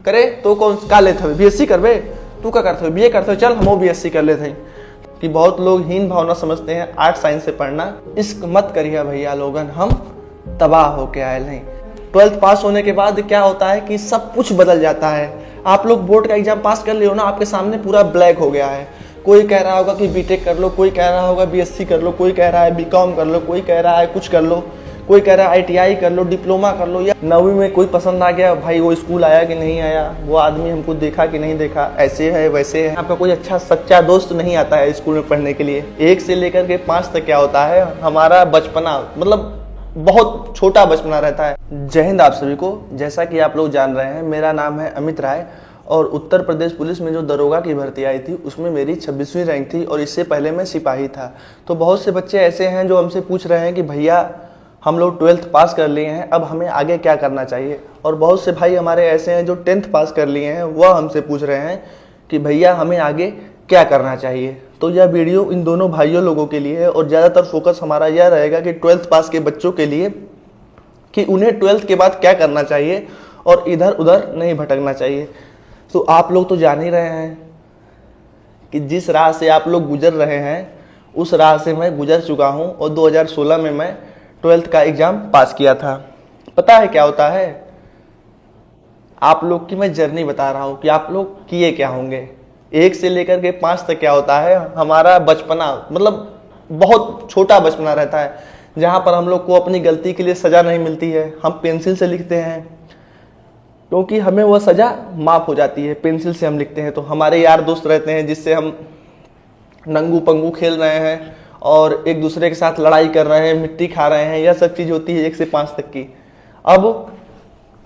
करे तो कौन का लेते हो, बीएससी करबे, तू क्या करते हो, बीए करते हो, चल हम बीएससी कर लेते हैं। कि बहुत लोग हीन भावना समझते हैं आर्ट साइंस से पढ़ना। इश्क मत करिए भैया लोगन, हम तबाह होके आए नहीं। 12th पास होने के बाद क्या होता है कि सब कुछ बदल जाता है। आप लोग बोर्ड का एग्जाम पास कर लियो ना, आपके सामने पूरा ब्लैक हो गया है। कोई कह रहा होगा कि बीटेक कर लो, कोई कह रहा होगा बीएससी कर लो, कोई कह रहा है बीकॉम कर लो, कोई कह रहा है कुछ कर लो, कोई कह रहा है आईटीआई कर लो, डिप्लोमा कर लो। या 9वीं में कोई पसंद आ गया, भाई वो स्कूल आया कि नहीं आया, वो आदमी हमको देखा कि नहीं देखा, ऐसे है वैसे है। आपका कोई अच्छा सच्चा दोस्त नहीं आता है स्कूल में पढ़ने के लिए। 1 से लेकर के 5 तक क्या होता है, हमारा बचपना, मतलब बहुत छोटा बचपना रहता है। जय हिंद आप सभी को। जैसा कि आप लोग जान रहे हैं, मेरा नाम है अमित राय और उत्तर प्रदेश पुलिस में जो दरोगा की भर्ती आई थी उसमें मेरी 26वीं रैंक थी और इससे पहले मैं सिपाही था। तो बहुत से बच्चे ऐसे हैं जो हमसे पूछ रहे हैं कि भैया हम लोग 12th पास कर लिए हैं, अब हमें आगे क्या करना चाहिए। और बहुत से भाई हमारे ऐसे हैं जो 10th पास कर लिए हैं, वह हमसे पूछ रहे हैं कि भैया हमें आगे क्या करना चाहिए। तो यह वीडियो इन दोनों भाइयों लोगों के लिए है और ज़्यादातर फोकस हमारा यह रहेगा कि 12th पास के बच्चों के लिए कि उन्हें 12th के बाद क्या करना चाहिए और इधर उधर नहीं भटकना चाहिए। तो आप लोग तो जान ही रहे हैं कि जिस राह से आप लोग गुजर रहे हैं उस राह से मैं गुजर चुका हूं और 2016 में मैं 12th का एग्ज़ाम पास किया था। पता है क्या होता है, आप लोग की मैं जर्नी बता रहा हूं कि आप लोग किए क्या होंगे। 1 से लेकर के 5 तक क्या होता है, हमारा बचपना, मतलब बहुत छोटा बचपना रहता है जहां पर हम लोग को अपनी गलती के लिए सज़ा नहीं मिलती है। हम पेंसिल से लिखते हैं क्योंकि हमें वह सज़ा माफ़ हो जाती है, पेंसिल से हम लिखते हैं। तो हमारे यार दोस्त रहते हैं जिससे हम नंगू पंगू खेल रहे हैं और एक दूसरे के साथ लड़ाई कर रहे हैं, मिट्टी खा रहे हैं, यह सब चीज़ होती है 1 से 5 तक की। अब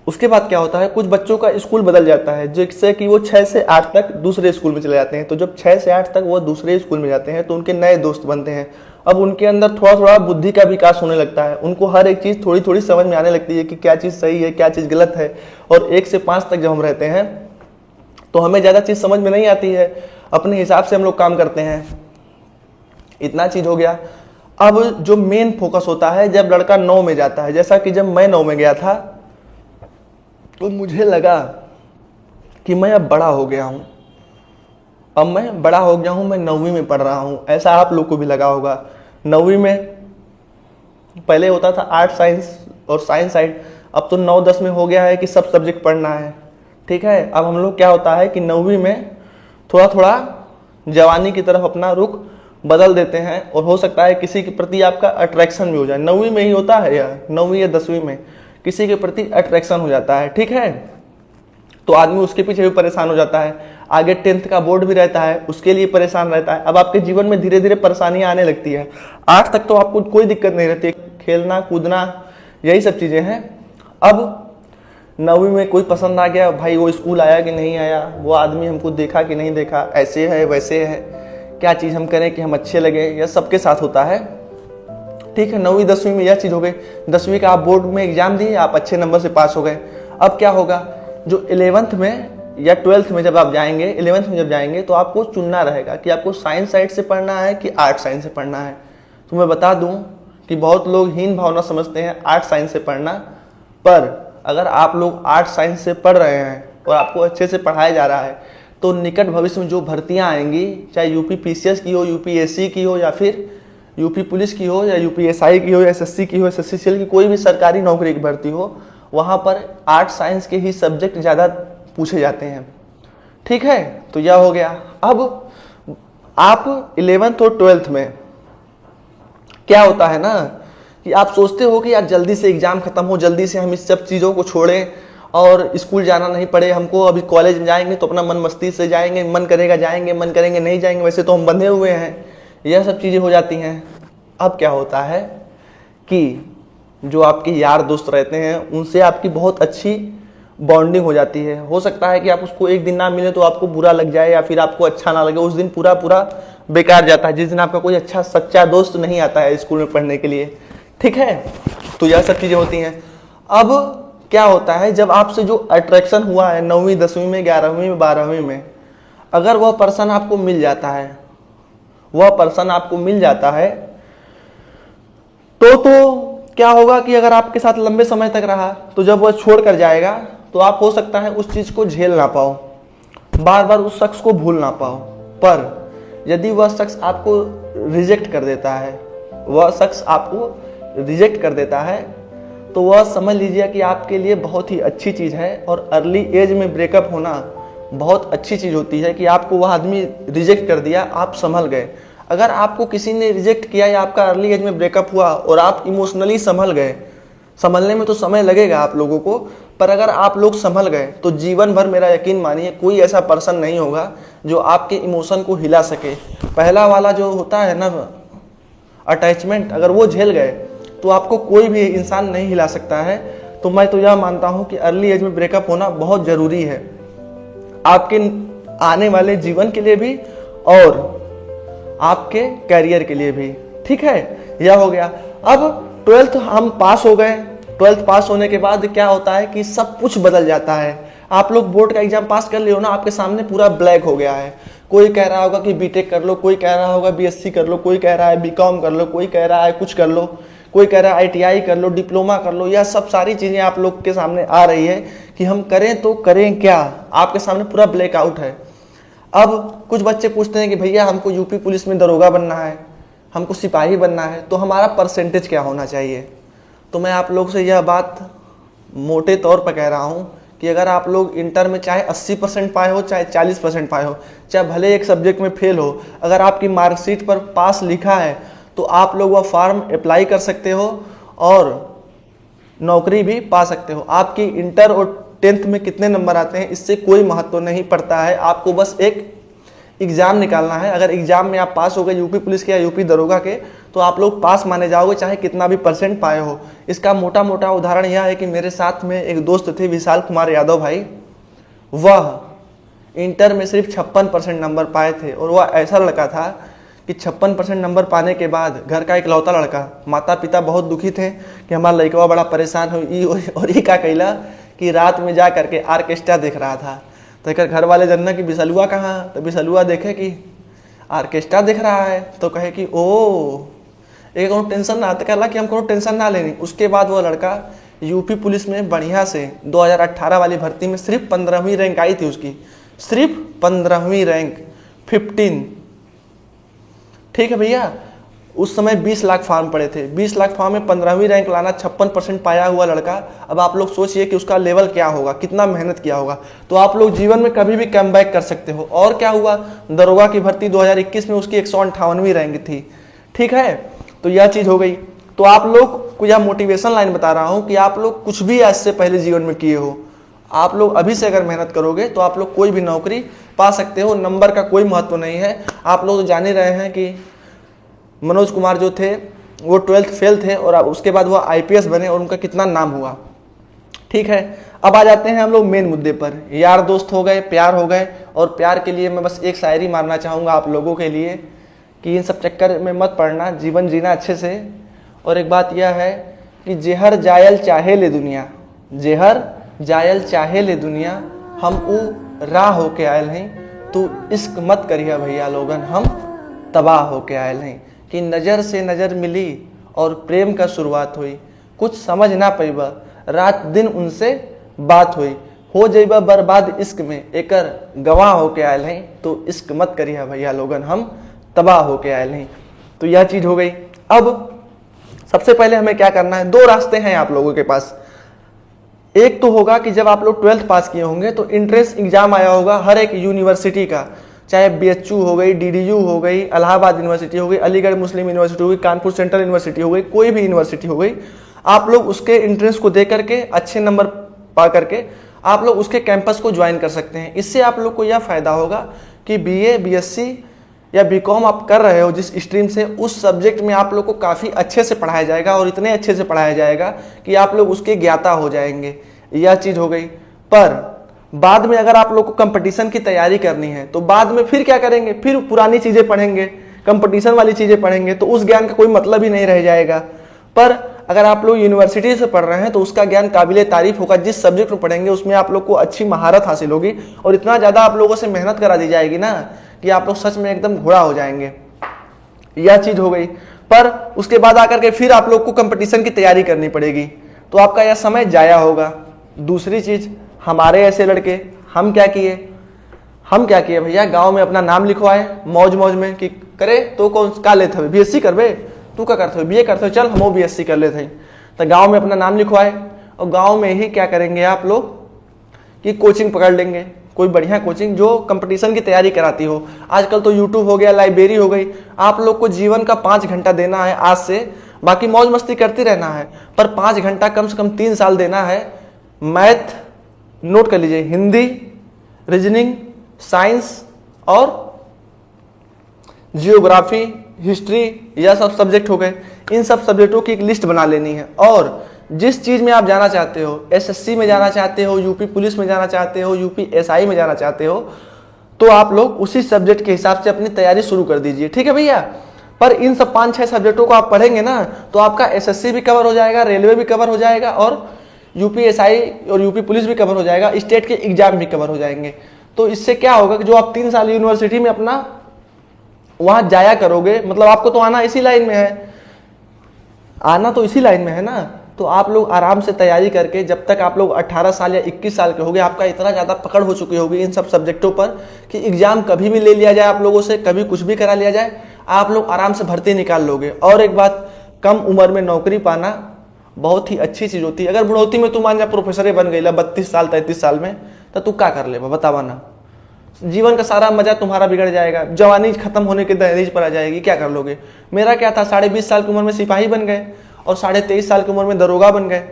उसके बाद क्या होता है, कुछ बच्चों का स्कूल बदल जाता है जिससे कि वो 6 से 8 तक दूसरे स्कूल में चले जाते हैं। तो जब 6 से 8 तक वो दूसरे स्कूल में जाते हैं तो उनके नए दोस्त बनते हैं। अब उनके अंदर थोड़ा थोड़ा बुद्धि का विकास होने लगता है, उनको हर एक चीज़ थोड़ी थोड़ी समझ में आने लगती है कि क्या चीज़ सही है क्या चीज़ गलत है। और 1 से 5 तक जब हम रहते हैं तो हमें ज़्यादा चीज़ समझ में नहीं आती है, अपने हिसाब से हम लोग काम करते हैं। इतना चीज़ हो गया। अब जो मेन फोकस होता है जब लड़का 9 में जाता है, जैसा कि जब मैं 9 में गया था तो मुझे लगा कि मैं अब बड़ा हो गया हूँ, अब मैं बड़ा हो गया हूँ, मैं 9वीं में पढ़ रहा हूँ। ऐसा आप लोग को भी लगा होगा। 9वीं में पहले होता था आर्ट साइंस और साइंस साइड, अब तो 9-10 में हो गया है कि सब सब्जेक्ट पढ़ना है। ठीक है, अब हम लोग क्या होता है कि 9वीं में थोड़ा थोड़ा जवानी की तरफ अपना रुख बदल देते हैं और हो सकता है किसी के प्रति आपका अट्रैक्शन भी हो जाए। 9वीं में ही होता है या 9वीं या 10वीं में किसी के प्रति अट्रैक्शन हो जाता है। ठीक है, तो आदमी उसके पीछे भी परेशान हो जाता है। आगे 10th का बोर्ड भी रहता है, उसके लिए परेशान रहता है। अब आपके जीवन में धीरे धीरे परेशानियां आने लगती है। 8 तक तो आपको कोई दिक्कत नहीं रहती, खेलना कूदना यही सब चीज़ें हैं। अब 9वीं में कोई पसंद आ गया, भाई वो स्कूल आया कि नहीं आया, वो आदमी हमको देखा कि नहीं देखा, ऐसे है वैसे है, क्या चीज़ हम करें कि हम अच्छे लगे, यह सबके साथ होता है। ठीक है, 9वीं 10वीं में यह चीज़ हो गई। 10वीं का आप बोर्ड में एग्जाम दिए, आप अच्छे नंबर से पास हो गए। अब क्या होगा, जो 11th में या 12th में जब आप जाएंगे, 11th में जब जाएंगे तो आपको चुनना रहेगा कि आपको साइंस साइड से पढ़ना है कि आर्ट साइंस से पढ़ना है। तो मैं बता दूं कि बहुत लोग हीन भावना समझते हैं आर्ट साइंस से पढ़ना, पर अगर आप लोग आर्ट साइंस से पढ़ रहे हैं और आपको अच्छे से पढ़ाया जा रहा है तो निकट भविष्य में जो भर्तियाँ आएंगी, चाहे यूपी पीसीएस की हो, यूपीएससी की हो, या फिर यूपी पुलिस की हो, या यूपीएसआई की हो, एसएससी की हो, एसएससीसीएल की, कोई भी सरकारी नौकरी की भर्ती हो, वहाँ पर आर्ट साइंस के ही सब्जेक्ट ज़्यादा पूछे जाते हैं। ठीक है, तो यह हो गया। अब आप 11th और 12th में क्या होता है ना कि आप सोचते हो कि यार जल्दी से एग्ज़ाम ख़त्म हो, जल्दी से हम इस सब चीज़ों को छोड़ें और स्कूल जाना नहीं पड़े हमको। अभी कॉलेज में जाएंगे तो अपना मन मस्ती से जाएंगे, मन करेगा जाएंगे, मन करेंगे नहीं जाएंगे, वैसे तो हम बंधे हुए हैं। यह सब चीज़ें हो जाती हैं। अब क्या होता है कि जो आपके यार दोस्त रहते हैं उनसे आपकी बहुत अच्छी बॉन्डिंग हो जाती है। हो सकता है कि आप उसको एक दिन ना मिले तो आपको बुरा लग जाए या फिर आपको अच्छा ना लगे, उस दिन पूरा पूरा बेकार जाता है जिस दिन आपका कोई अच्छा सच्चा दोस्त नहीं आता है स्कूल में पढ़ने के लिए। ठीक है, तो यह सब चीज़ें होती हैं। अब क्या होता है, जब आपसे जो अट्रैक्शन हुआ है 9वीं 10वीं में 11वीं में 12वीं में, अगर वह पर्सन आपको मिल जाता है, वह पर्सन आपको मिल जाता है तो क्या होगा कि अगर आपके साथ लंबे समय तक रहा तो जब वह छोड़ कर जाएगा तो आप हो सकता है उस चीज़ को झेल ना पाओ, बार बार उस शख्स को भूल ना पाओ। पर यदि वह शख्स आपको रिजेक्ट कर देता है, तो वह समझ लीजिए कि आपके लिए बहुत ही अच्छी चीज़ है। और अर्ली एज में ब्रेकअप होना बहुत अच्छी चीज़ होती है कि आपको वह आदमी रिजेक्ट कर दिया, आप संभल गए। अगर आपको किसी ने रिजेक्ट किया या आपका अर्ली एज में ब्रेकअप हुआ और आप इमोशनली संभल गए, संभलने में तो समय लगेगा आप लोगों को, पर अगर आप लोग संभल गए तो जीवन भर मेरा यकीन मानिए कोई ऐसा पर्सन नहीं होगा जो आपके इमोशन को हिला सके। पहला वाला जो होता है ना अटैचमेंट, अगर वो झेल गए तो आपको कोई भी इंसान नहीं हिला सकता है। तो मैं तो यह मानता हूँ कि अर्ली एज में ब्रेकअप होना बहुत ज़रूरी है, आपके आने वाले जीवन के लिए भी और आपके कैरियर के लिए भी। ठीक है, यह हो गया। अब 12th हम पास हो गए। 12th पास होने के बाद क्या होता है कि सब कुछ बदल जाता है। आप लोग बोर्ड का एग्जाम पास कर लियो ना, आपके सामने पूरा ब्लैक हो गया है। कोई कह रहा होगा कि बीटेक कर लो, कोई कह रहा होगा बीएससी कर लो, कोई कह रहा है बीकॉम कर लो, कोई कह रहा है कुछ कर लो, कोई कह रहा है आईटीआई कर लो, डिप्लोमा कर लो। यह सब सारी चीज़ें आप लोग के सामने आ रही है कि हम करें तो करें क्या। आपके सामने पूरा ब्लैकआउट है। अब कुछ बच्चे पूछते हैं कि भैया हमको यूपी पुलिस में दरोगा बनना है, हमको सिपाही बनना है, तो हमारा परसेंटेज क्या होना चाहिए। तो मैं आप लोग से यह बात मोटे तौर पर कह रहा हूँ कि अगर आप लोग इंटर में चाहे 80% पाए हो, चाहे 40% पाए हो, चाहे भले एक सब्जेक्ट में फेल हो, अगर आपकी मार्कशीट पर पास लिखा है तो आप लोग वह फॉर्म अप्लाई कर सकते हो और नौकरी भी पा सकते हो। आपकी इंटर और 10th में कितने नंबर आते हैं इससे कोई महत्व नहीं पड़ता है। आपको बस एक एग्ज़ाम निकालना है। अगर एग्ज़ाम में आप पास हो गए यूपी पुलिस के या यूपी दरोगा के, तो आप लोग पास माने जाओगे चाहे कितना भी परसेंट पाए हो। इसका मोटा मोटा उदाहरण यह है कि मेरे साथ में एक दोस्त थे विशाल कुमार यादव भाई, वह इंटर में सिर्फ 56% नंबर पाए थे। और वह ऐसा लड़का था कि 56% नंबर पाने के बाद घर का इकलौता लड़का, माता पिता बहुत दुखी थे कि हमारा लड़का बड़ा परेशान हो। और ये क्या कैला कि रात में जा करके आर्केस्ट्रा देख रहा था। तो एक घर वाले जानना कि बिसलुआ कहाँ, तो बिसलुआ देखे कि आर्केस्ट्रा देख रहा है, तो कहे कि ओ एक कोनो टेंशन ना, तो कहला कि हम कोनो टेंशन ना लेनी। उसके बाद वो लड़का यूपी पुलिस में बढ़िया से 2018 वाली भर्ती में सिर्फ 15वीं रैंक आई थी उसकी, सिर्फ 15वीं रैंक 15। ठीक है भैया, उस समय 20 लाख फॉर्म पड़े थे, 20 लाख फॉर्म में 15वीं रैंक लाना, 56% पाया हुआ लड़का। अब आप लोग सोचिए कि उसका लेवल क्या होगा, कितना मेहनत किया होगा। तो आप लोग जीवन में कभी भी कम बैक कर सकते हो। और क्या हुआ, दरोगा की भर्ती 2021 में उसकी 158वीं रैंक थी। ठीक है, तो यह चीज़ हो गई। तो आप लोग को यह मोटिवेशन लाइन बता रहा हूँ कि आप लोग कुछ भी आज से पहले जीवन में किए हो, आप लोग अभी से अगर मेहनत करोगे तो आप लोग कोई भी नौकरी पा सकते हो। नंबर का कोई महत्व नहीं है। आप लोग तो जान ही रहे हैं कि मनोज कुमार जो थे वो 12th फेल थे और उसके बाद वो आईपीएस बने और उनका कितना नाम हुआ। ठीक है, अब आ जाते हैं हम लोग मेन मुद्दे पर। यार दोस्त हो गए, प्यार हो गए। और प्यार के लिए मैं बस एक शायरी मारना चाहूँगा आप लोगों के लिए कि इन सब चक्कर में मत पड़ना, जीवन जीना अच्छे से। और एक बात यह है कि जेहर जायल चाहे ले दुनिया, जेहर जायल चाहे ले दुनिया, हम ऊ राह होके आयल हैं। तो इश्क मत करिए भैया लोगन, हम तबाह होके आयल हैं। कि नज़र से नज़र मिली और प्रेम का शुरुआत हुई, कुछ समझ ना पैबा रात दिन उनसे बात हुई, हो जइबा बर्बाद इश्क में एकर गवाह होके आयल हैं। तो इश्क मत करिए भैया लोगन, हम तबाह होके आयल हैं। तो यह चीज़ हो गई। अब सबसे पहले हमें क्या करना है, दो रास्ते हैं आप लोगों के पास। एक तो होगा कि जब आप लोग 12th पास किए होंगे तो इंट्रेंस एग्जाम आया होगा हर एक यूनिवर्सिटी का, चाहे बीएचयू हो गई, डीडीयू हो गई, इलाहाबाद यूनिवर्सिटी हो गई, अलीगढ़ मुस्लिम यूनिवर्सिटी हो गई, कानपुर सेंट्रल यूनिवर्सिटी हो गई, कोई भी यूनिवर्सिटी हो गई। आप लोग उसके इंट्रेंस को दे करके अच्छे नंबर पा करके आप लोग उसके कैंपस को ज्वाइन कर सकते हैं। इससे आप लोग को यह फ़ायदा होगा कि बीए, बीएससी या बीकॉम आप कर रहे हो जिस स्ट्रीम से, उस सब्जेक्ट में आप लोग को काफ़ी अच्छे से पढ़ाया जाएगा और इतने अच्छे से पढ़ाया जाएगा कि आप लोग उसके ज्ञाता हो जाएंगे। यह चीज़ हो गई। पर बाद में अगर आप लोग को कंपटीशन की तैयारी करनी है तो बाद में फिर क्या करेंगे, फिर पुरानी चीज़ें पढ़ेंगे, कंपटीशन वाली चीज़ें पढ़ेंगे, तो उस ज्ञान का कोई मतलब ही नहीं रह जाएगा। पर अगर आप लोग यूनिवर्सिटी से पढ़ रहे हैं तो उसका ज्ञान काबिले तारीफ होगा। जिस सब्जेक्ट में पढ़ेंगे उसमें आप लोग को अच्छी महारत हासिल होगी और इतना ज़्यादा आप लोगों से मेहनत करा दी जाएगी ना कि आप लोग सच में एकदम घोड़ा हो जाएंगे। यह चीज़ हो गई। पर उसके बाद आकर के फिर आप लोग को कंपटीशन की तैयारी करनी पड़ेगी, तो आपका यह समय जाया होगा। दूसरी चीज़, हमारे ऐसे लड़के, हम क्या किए भैया, गांव में अपना नाम लिखवाए मौज मौज में कि करे तो कौन का लेते हुए बीएससी करबे, तू क्या करते हो बीए करते हो, चल हम बीएससी कर लेते हैं। तो गांव में अपना नाम लिखवाए और गांव में ही क्या करेंगे आप लोग कि कोचिंग पकड़ लेंगे, कोई बढ़िया कोचिंग जो कंपटीशन की तैयारी कराती हो। आजकल तो यूट्यूब हो गया, लाइब्रेरी हो गई। आप लोग को जीवन का 5 घंटा देना है आज से, बाकी मौज मस्ती करते रहना है, पर 5 घंटा कम से कम 3 साल देना है। मैथ नोट कर लीजिए, हिंदी, रीजनिंग, साइंस और जियोग्राफी, हिस्ट्री, यह सब सब्जेक्ट हो गए। इन सब सब्जेक्टों की एक लिस्ट बना लेनी है और जिस चीज में आप जाना चाहते हो, एसएससी में जाना चाहते हो, यूपी पुलिस में जाना चाहते हो, यूपी एसआई में जाना चाहते हो, तो आप लोग उसी सब्जेक्ट के हिसाब से अपनी तैयारी शुरू कर दीजिए, ठीक है भैया। पर इन सब 5-6 सब्जेक्टों को आप पढ़ेंगे ना तो आपका एसएससी भी कवर हो जाएगा, रेलवे भी कवर हो जाएगा और यूपी एसआई और यूपी पुलिस भी कवर हो जाएगा, स्टेट के एग्जाम भी कवर हो जाएंगे। तो इससे क्या होगा कि जो आप 3 साल यूनिवर्सिटी में अपना वहां जाया करोगे, मतलब आपको तो आना इसी लाइन में है, आना तो इसी लाइन में है ना, तो आप लोग आराम से तैयारी करके जब तक आप लोग 18 साल या 21 साल के होगे, आपका इतना ज़्यादा पकड़ हो चुकी होगी इन सब सब्जेक्टों पर कि एग्जाम कभी भी ले लिया जाए आप लोगों से, कभी कुछ भी करा लिया जाए, आप लोग आराम से भर्ती निकाल लोगे। और एक बात, कम उम्र में नौकरी पाना बहुत ही अच्छी चीज़ होती है। अगर बुढ़ौती में तू मान जा प्रोफेसर बन गई 32 साल 33 साल में, तो तू क्या कर ले बतावा ना, जीवन का सारा मजा तुम्हारा बिगड़ जाएगा, जवानी खत्म होने के दहलीज पर आ जाएगी, क्या कर लोगे। मेरा क्या था, 20.5 साल की उम्र में सिपाही बन गए और 23.5 साल की उम्र में दरोगा बन गए,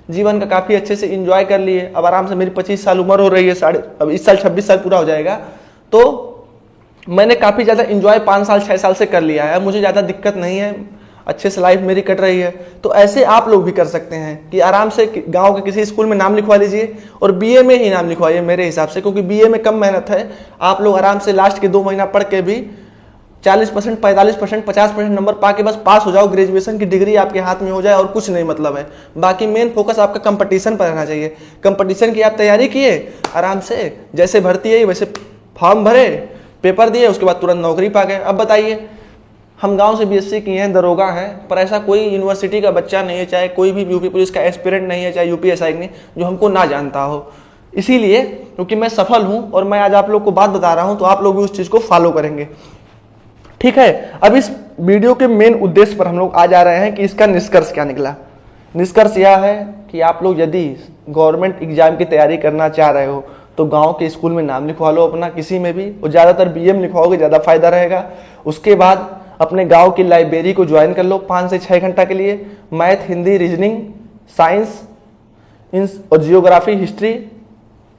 जीवन का काफ़ी अच्छे से एंजॉय कर लिए। अब आराम से मेरी 25 साल उम्र हो रही है, अब इस साल 26 साल पूरा हो जाएगा, तो मैंने काफ़ी ज़्यादा एंजॉय 5 साल 6 साल से कर लिया है, मुझे ज़्यादा दिक्कत नहीं है, अच्छे से लाइफ मेरी कट रही है। तो ऐसे आप लोग भी कर सकते हैं कि आराम से गांव के किसी स्कूल में नाम लिखवा लीजिए और बीए में ही नाम लिखवाइए मेरे हिसाब से, क्योंकि बीए में कम मेहनत है। आप लोग आराम से लास्ट के 2 महीना पढ़ के भी 40%, 45%, 50% नंबर पा के बस पास हो जाओ, ग्रेजुएशन की डिग्री आपके हाथ में हो जाए और कुछ नहीं मतलब है। बाकी मेन फोकस आपका कंपटीशन पर रहना चाहिए। कंपटीशन की आप तैयारी किए आराम से, जैसे भर्ती है वैसे फॉर्म भरे, पेपर दिए, उसके बाद तुरंत नौकरी पा गए। अब बताइए, हम गांव से बीएससी किए हैं, दरोगा हैं, पर ऐसा कोई यूनिवर्सिटी का बच्चा नहीं है, चाहे कोई भी यूपी पुलिस का एस्पिरेंट नहीं है, चाहे यूपी एसआई नहीं, जो हमको ना जानता हो। इसीलिए क्योंकि मैं सफल हूं और मैं आज आप लोग को बात बता रहा हूं, तो आप लोग भी उस चीज़ को फॉलो करेंगे, ठीक है। अब इस वीडियो के मेन उद्देश्य पर हम लोग आ जा रहे हैं कि इसका निष्कर्ष क्या निकला। निष्कर्ष यह है कि आप लोग यदि गवर्नमेंट एग्जाम की तैयारी करना चाह रहे हो तो गांव के स्कूल में नाम लिखवा लो अपना, किसी में भी, और ज़्यादातर बीएम लिखवाओगे ज़्यादा फायदा रहेगा। उसके बाद अपने गांव की लाइब्रेरी को ज्वाइन कर लो 5 से 6 घंटा के लिए, मैथ, हिंदी, रीजनिंग, साइंस और जियोग्राफी, हिस्ट्री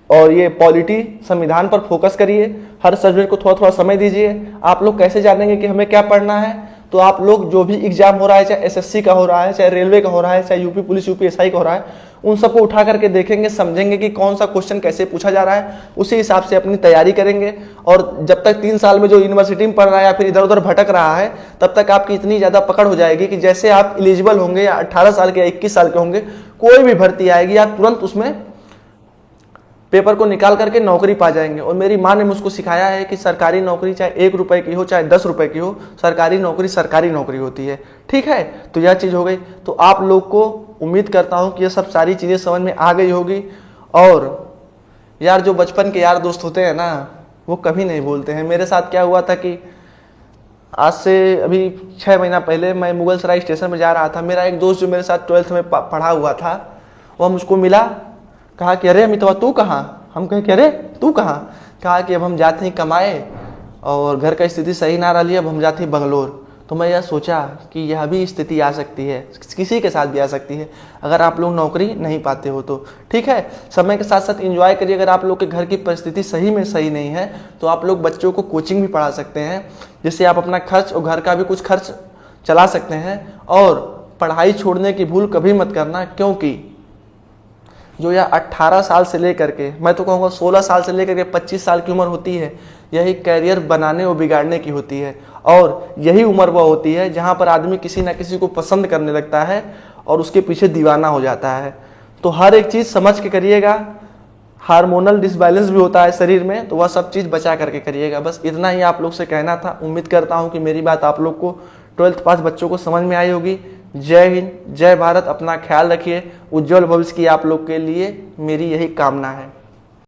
और ये पॉलिटी, संविधान पर फोकस करिए। हर सब्जेक्ट को थोड़ा थोड़ा समय दीजिए। आप लोग कैसे जानेंगे कि हमें क्या पढ़ना है, तो आप लोग जो भी एग्जाम हो रहा है, चाहे एसएससी का हो रहा है, चाहे रेलवे का हो रहा है, चाहे यूपी पुलिस, यूपी एसआई का हो रहा है, उन सबको उठा करके देखेंगे, समझेंगे कि कौन सा क्वेश्चन कैसे पूछा जा रहा है, उसी हिसाब से अपनी तैयारी करेंगे। और जब तक 3 साल में जो यूनिवर्सिटी में पढ़ रहा है या फिर इधर उधर भटक रहा है, तब तक आपकी इतनी ज़्यादा पकड़ हो जाएगी कि जैसे आप एलिजिबल होंगे या 18 साल के या 21 साल के होंगे, कोई भी भर्ती आएगी आप तुरंत उसमें पेपर को निकाल करके नौकरी पा जाएंगे। और मेरी माँ ने मुझको सिखाया है कि सरकारी नौकरी चाहे 1 रुपए की हो चाहे 10 रुपए की हो, सरकारी नौकरी होती है, ठीक है। तो यह चीज़ हो गई। तो आप लोग को उम्मीद करता हूँ कि ये सब सारी चीज़ें समझ में आ गई होगी। और यार जो बचपन के यार दोस्त होते हैं ना, वो कभी नहीं भूलते हैं। मेरे साथ क्या हुआ था कि आज से अभी 6 महीना पहले मैं मुगलसराय स्टेशन में जा रहा था। मेरा एक दोस्त जो मेरे साथ 12th में पढ़ा हुआ था, वह मुझको मिला, कहा कि अरे अमितवा तू कहाँ। हम कहे कि अरे तू कहाँ। कहा कि अब हम जाते हैं कमाए और घर का स्थिति सही ना रही, अब हम जाते हैं बंगलोर। तो मैं यह सोचा कि यह भी स्थिति आ सकती है, किसी के साथ भी आ सकती है अगर आप लोग नौकरी नहीं पाते हो तो, ठीक है। समय के साथ साथ एंजॉय करिए। अगर आप लोग के घर की परिस्थिति सही में सही नहीं है तो आप लोग बच्चों को कोचिंग भी पढ़ा सकते हैं, जिससे आप अपना खर्च और घर का भी कुछ खर्च चला सकते हैं। और पढ़ाई छोड़ने की भूल कभी मत करना, क्योंकि जो यह 18 साल से लेकर के, मैं तो कहूँगा 16 साल से लेकर के 25 साल की उम्र होती है, यही कैरियर बनाने और बिगाड़ने की होती है। और यही उम्र वह होती है जहाँ पर आदमी किसी ना किसी को पसंद करने लगता है और उसके पीछे दीवाना हो जाता है। तो हर एक चीज़ समझ के करिएगा। हार्मोनल डिसबैलेंस भी होता है शरीर में, तो वह सब चीज़ बचा करके करिएगा। बस इतना ही आप लोग से कहना था। उम्मीद करता हूँ कि मेरी बात आप लोग को 12th पास बच्चों को समझ में आई होगी। जय हिंद, जय भारत। अपना ख्याल रखिए। उज्जवल भविष्य की आप लोग के लिए मेरी यही कामना है।